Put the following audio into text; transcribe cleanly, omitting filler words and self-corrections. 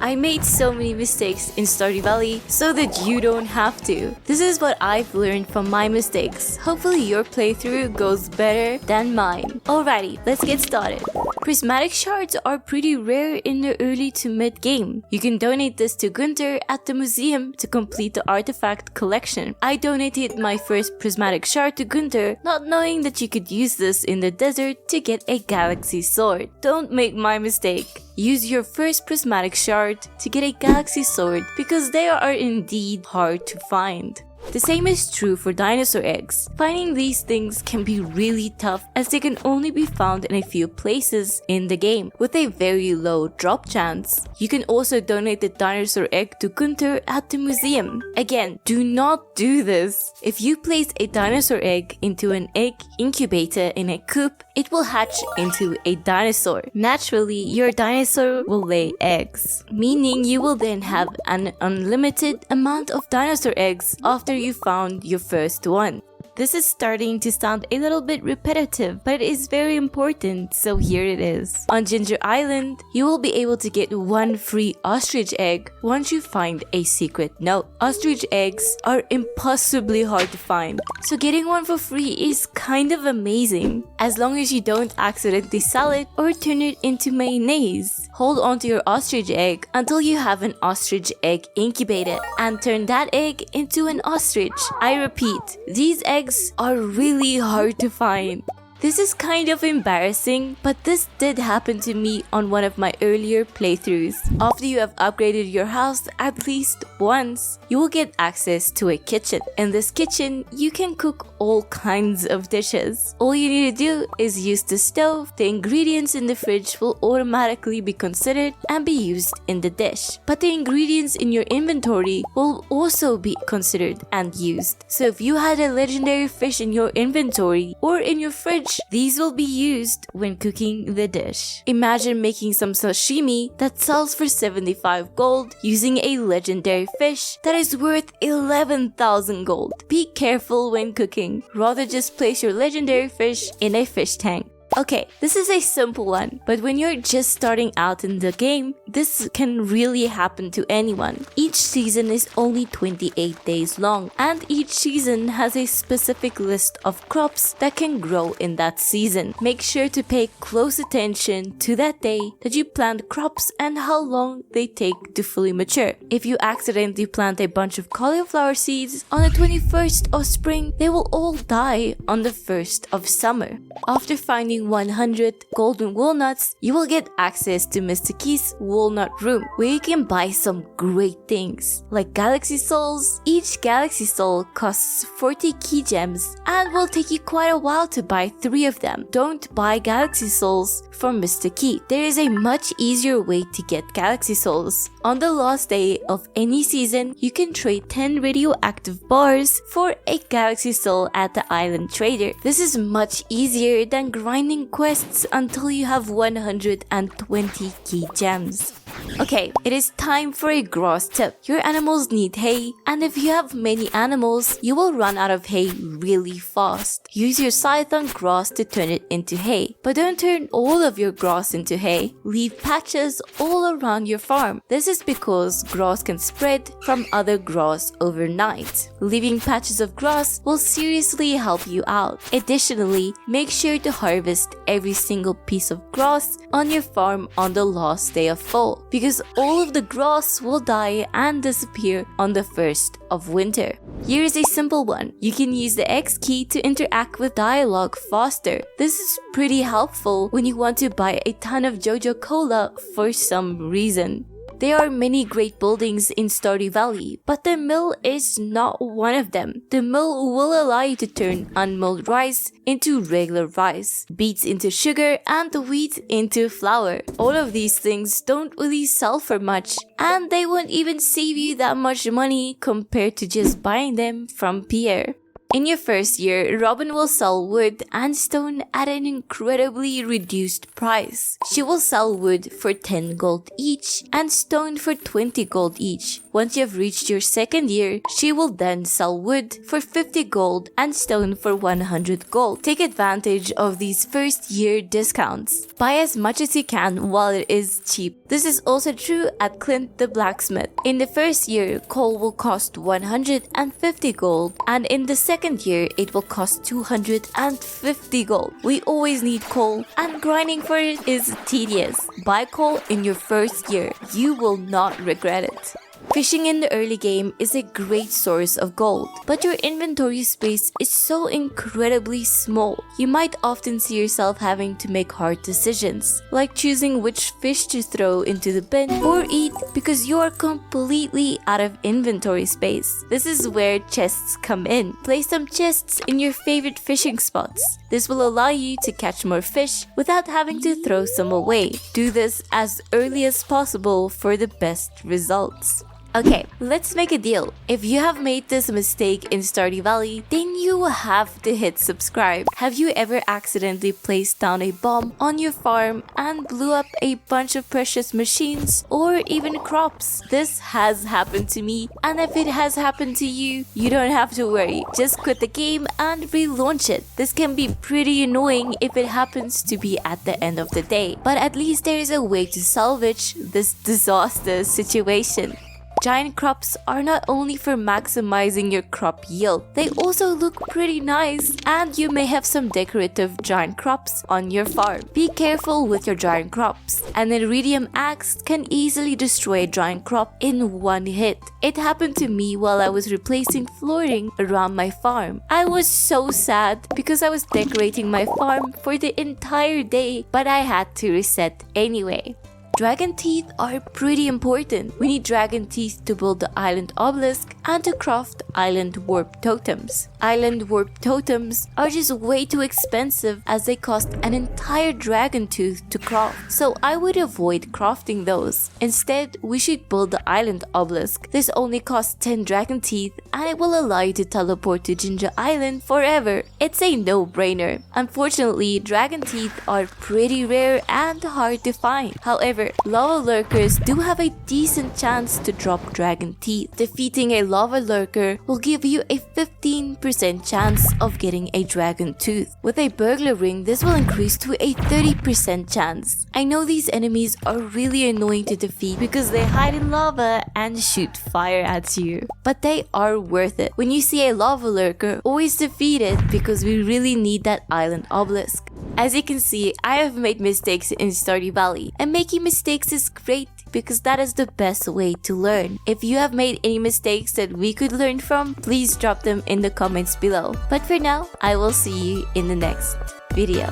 I made so many mistakes in Stardew Valley so that you don't have to. This is what I've learned from my mistakes. Hopefully your playthrough goes better than mine. Alrighty, let's get started. Prismatic Shards are pretty rare in the early to mid game. You can donate this to Gunther at the museum to complete the artifact collection. I donated my first Prismatic Shard to Gunther, not knowing that you could use this in the desert to get a galaxy sword. Don't make my mistake. Use your first Prismatic Shard to get a galaxy sword because they are indeed hard to find. The same is true for Dinosaur Eggs. Finding these things can be really tough as they can only be found in a few places in the game with a very low drop chance. You can also donate the Dinosaur Egg to Gunther at the museum. Again, do not do this. If you place a Dinosaur Egg into an egg incubator in a coop, it will hatch into a dinosaur. Naturally, your dinosaur will lay eggs, meaning you will then have an unlimited amount of dinosaur eggs after you found your first one. This is starting to sound a little bit repetitive, but it is very important, so here it is. On Ginger Island, you will be able to get one free ostrich egg once you find a secret note. Ostrich eggs are impossibly hard to find, so getting one for free is kind of amazing, as long as you don't accidentally sell it or turn it into mayonnaise. Hold on to your ostrich egg until you have an ostrich egg incubator and turn that egg into an ostrich. I repeat, these eggs are really hard to find. This is kind of embarrassing, but this did happen to me on one of my earlier playthroughs. After you have upgraded your house at least once, you will get access to a kitchen. In this kitchen, you can cook all kinds of dishes. All you need to do is use the stove. The ingredients in the fridge will automatically be considered and be used in the dish. But the ingredients in your inventory will also be considered and used. So if you had a legendary fish in your inventory or in your fridge, these will be used when cooking the dish. Imagine making some sashimi that sells for 75 gold using a legendary fish that is worth 11,000 gold. Be careful when cooking. Rather just place your legendary fish in a fish tank. Okay, this is a simple one, but when you're just starting out in the game, this can really happen to anyone. Each season is only 28 days long, and each season has a specific list of crops that can grow in that season. Make sure to pay close attention to that day that you plant crops and how long they take to fully mature. If you accidentally plant a bunch of cauliflower seeds on the 21st of spring, they will all die on the 1st of summer. After finding 100 golden walnuts, you will get access to Mr. Key's walnut room, where you can buy some great things like galaxy souls. Each galaxy soul costs 40 key gems and will take you quite a while to buy 3 of them. Don't buy galaxy souls from Mr. Key. There is a much easier way to get galaxy souls. On the last day of any season, you can trade 10 radioactive bars for a galaxy soul at the island trader. This is much easier than grinding quests until you have 120 key gems. Okay, it is time for a grass tip. Your animals need hay, and if you have many animals, you will run out of hay really fast. Use your scythe on grass to turn it into hay, but don't turn all of your grass into hay. Leave patches all around your farm. This is because grass can spread from other grass overnight. Leaving patches of grass will seriously help you out. Additionally, make sure to harvest every single piece of grass on your farm on the last day of fall, because all of the grass will die and disappear on the 1st of winter. Here is a simple one. You can use the X key to interact with dialogue faster. This is pretty helpful when you want to buy a ton of Joja Cola for some reason. There are many great buildings in Stardew Valley, but the mill is not one of them. The mill will allow you to turn unmilled rice into regular rice, beets into sugar, and wheat into flour. All of these things don't really sell for much, and they won't even save you that much money compared to just buying them from Pierre. In your first year, Robin will sell wood and stone at an incredibly reduced price. She will sell wood for 10 gold each and stone for 20 gold each. Once you have reached your second year, she will then sell wood for 50 gold and stone for 100 gold. Take advantage of these first year discounts. Buy as much as you can while it is cheap. This is also true at Clint the blacksmith. In the first year, coal will cost 150 gold, and in the second year, it will cost 250 gold. We always need coal, and grinding for it is tedious. Buy coal in your first year. You will not regret it. Fishing in the early game is a great source of gold, but your inventory space is so incredibly small. You might often see yourself having to make hard decisions, like choosing which fish to throw into the bin or eat because you are completely out of inventory space. This is where chests come in. Place some chests in your favorite fishing spots. This will allow you to catch more fish without having to throw some away. Do this as early as possible for the best results. Okay, let's make a deal. If you have made this mistake in Stardew Valley, then you have to hit subscribe. Have you ever accidentally placed down a bomb on your farm and blew up a bunch of precious machines or even crops? This has happened to me, and if it has happened to you, you don't have to worry. Just quit the game and relaunch it. This can be pretty annoying if it happens to be at the end of the day, but at least there is a way to salvage this disaster situation. Giant crops are not only for maximizing your crop yield, they also look pretty nice, and you may have some decorative giant crops on your farm. Be careful with your giant crops. An iridium axe can easily destroy a giant crop in one hit. It happened to me while I was replacing flooring around my farm. I was so sad because I was decorating my farm for the entire day, but I had to reset anyway. Dragon teeth are pretty important. We need dragon teeth to build the island obelisk and to craft island warp totems. Island warp totems are just way too expensive as they cost an entire dragon tooth to craft, so I would avoid crafting those. Instead, we should build the island obelisk. This only costs 10 dragon teeth and it will allow you to teleport to Jinja Island forever. It's a no-brainer. Unfortunately, dragon teeth are pretty rare and hard to find. However, lava lurkers do have a decent chance to drop dragon teeth. Defeating a lava lurker will give you a 15% chance of getting a dragon tooth. With a burglar ring, this will increase to a 30% chance. I know these enemies are really annoying to defeat because they hide in lava and shoot fire at you, but they are worth it. When you see a lava lurker, always defeat it because we really need that island obelisk. As you can see, I have made mistakes in Stardew Valley, and making mistakes is great because that is the best way to learn. If you have made any mistakes that we could learn from, please drop them in the comments below. But for now, I will see you in the next video.